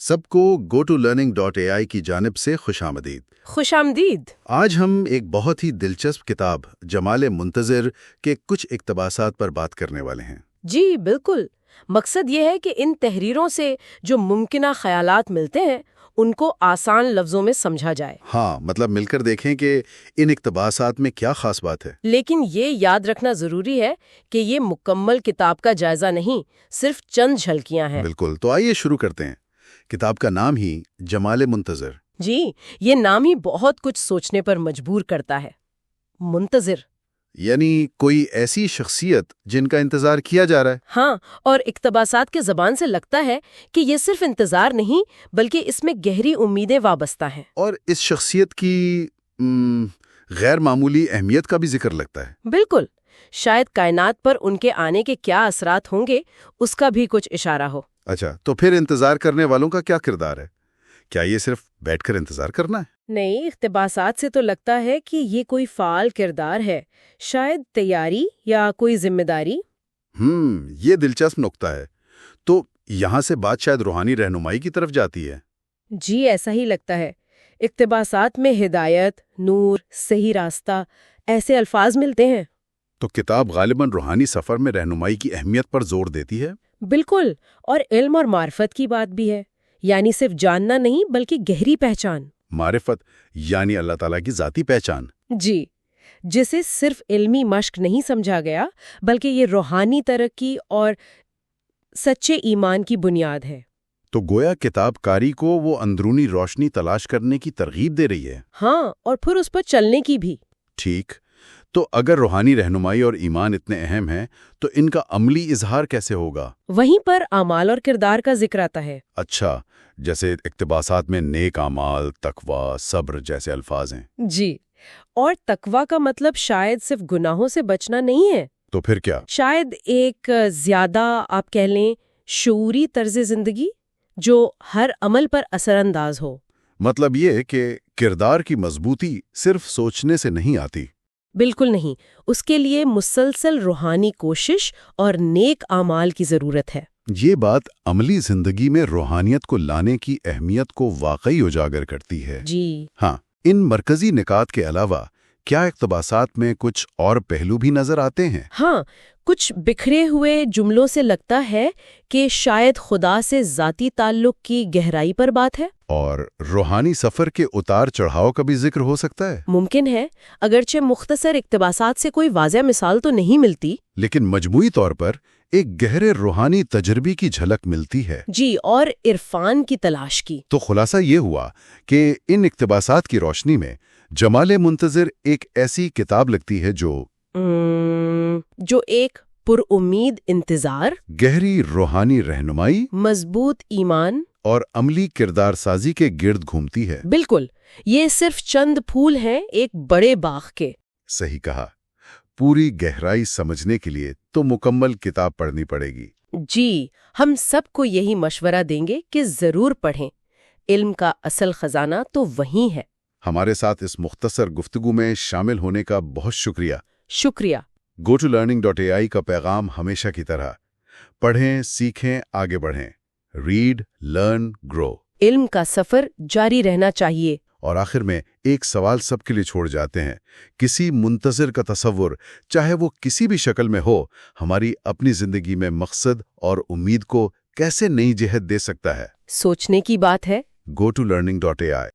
سب کو GoToLearning.ai کی جانب سے خوش آمدید۔ خوش آمدید۔ آج ہم ایک بہت ہی دلچسپ کتاب جمال منتظر کے کچھ اقتباسات پر بات کرنے والے ہیں۔ جی بالکل، مقصد یہ ہے کہ ان تحریروں سے جو ممکنہ خیالات ملتے ہیں ان کو آسان لفظوں میں سمجھا جائے۔ ہاں، مطلب مل کر دیکھیں کہ ان اقتباسات میں کیا خاص بات ہے۔ لیکن یہ یاد رکھنا ضروری ہے کہ یہ مکمل کتاب کا جائزہ نہیں، صرف چند جھلکیاں ہیں۔ بالکل، تو آئیے شروع کرتے ہیں۔ کتاب کا نام ہی جمال منتظر۔ جی، یہ نام ہی بہت کچھ سوچنے پر مجبور کرتا ہے۔ منتظر یعنی کوئی ایسی شخصیت جن کا انتظار کیا جا رہا ہے۔ ہاں، اور اقتباسات کے زبان سے لگتا ہے کہ یہ صرف انتظار نہیں بلکہ اس میں گہری امیدیں وابستہ ہیں۔ اور اس شخصیت کی غیر معمولی اہمیت کا بھی ذکر لگتا ہے۔ بالکل، شاید کائنات پر ان کے آنے کے کیا اثرات ہوں گے اس کا بھی کچھ اشارہ ہو۔ اچھا، تو پھر انتظار کرنے والوں کا کیا کردار ہے؟ کیا یہ صرف بیٹھ کر انتظار کرنا ہے؟ نہیں، اقتباسات سے تو لگتا ہے کہ یہ کوئی فعال کردار ہے، شاید تیاری یا کوئی ذمہ داری۔ یہ دلچسپ نکتہ ہے۔ تو یہاں سے بات شاید روحانی رہنمائی کی طرف جاتی ہے۔ جی ایسا ہی لگتا ہے۔ اقتباسات میں ہدایت، نور، صحیح راستہ ایسے الفاظ ملتے ہیں۔ تو کتاب غالباً روحانی سفر میں رہنمائی کی اہمیت پر زور دیتی ہے۔ بالکل، اور علم اور معرفت کی بات بھی ہے، یعنی صرف جاننا نہیں بلکہ گہری پہچان۔ معرفت یعنی اللہ تعالیٰ کی ذاتی پہچان۔ جی، جسے صرف علمی مشق نہیں سمجھا گیا بلکہ یہ روحانی ترقی اور سچے ایمان کی بنیاد ہے۔ تو گویا کتاب کاری کو وہ اندرونی روشنی تلاش کرنے کی ترغیب دے رہی ہے۔ ہاں، اور پھر اس پر چلنے کی بھی۔ ٹھیک، تو اگر روحانی رہنمائی اور ایمان اتنے اہم ہیں تو ان کا عملی اظہار کیسے ہوگا؟ وہیں پر اعمال اور کردار کا ذکر آتا ہے۔ اچھا، جیسے اقتباسات میں نیک اعمال، تقوی، صبر جیسے الفاظ ہیں۔ جی، اور تقوی کا مطلب شاید صرف گناہوں سے بچنا نہیں ہے۔ تو پھر کیا؟ شاید ایک زیادہ آپ کہہ لیں شعوری طرز زندگی جو ہر عمل پر اثر انداز ہو۔ مطلب یہ کہ کردار کی مضبوطی صرف سوچنے سے نہیں آتی۔ بالکل نہیں، اس کے لیے مسلسل روحانی کوشش اور نیک اعمال کی ضرورت ہے۔ یہ بات عملی زندگی میں روحانیت کو لانے کی اہمیت کو واقعی اجاگر کرتی ہے۔ جی ہاں، ان مرکزی نکات کے علاوہ کیا اقتباسات میں کچھ اور پہلو بھی نظر آتے ہیں؟ ہاں، کچھ بکھرے ہوئے جملوں سے لگتا ہے کہ شاید خدا سے ذاتی تعلق کی گہرائی پر بات ہے۔ اور روحانی سفر کے اتار چڑھاؤ کا بھی ذکر ہو سکتا ہے۔ ممکن ہے، اگرچہ مختصر اقتباسات سے کوئی واضح مثال تو نہیں ملتی، لیکن مجموعی طور پر ایک گہرے روحانی تجربے کی جھلک ملتی ہے۔ جی، اور عرفان کی تلاش کی۔ تو خلاصہ یہ ہوا کہ ان اقتباسات کی روشنی میں جمال منتظر ایک ایسی کتاب لگتی ہے جو ایک پر امید انتظار، گہری روحانی رہنمائی، مضبوط ایمان اور عملی کردار سازی کے گرد گھومتی ہے۔ بالکل، یہ صرف چند پھول ہیں ایک بڑے باغ کے۔ صحیح کہا۔ پوری گہرائی سمجھنے کے لیے تو مکمل کتاب پڑھنی پڑے گی۔ جی، ہم سب کو یہی مشورہ دیں گے کہ ضرور پڑھیں۔ علم کا اصل خزانہ تو وہیں ہے۔ ہمارے ساتھ اس مختصر گفتگو میں شامل ہونے کا بہت شکریہ۔ شکریہ۔ GoToLearning.ai کا پیغام ہمیشہ کی طرح پڑھیں، سیکھیں، آگے بڑھیں۔ ریڈ، لرن، گرو۔ علم کا سفر جاری رہنا چاہیے۔ اور آخر میں ایک سوال سب کے لیے چھوڑ جاتے ہیں۔ کسی منتظر کا تصور، چاہے وہ کسی بھی شکل میں ہو، ہماری اپنی زندگی میں مقصد اور امید کو کیسے نئی جہت دے سکتا ہے؟ سوچنے کی بات ہے۔ GoToLearning.ai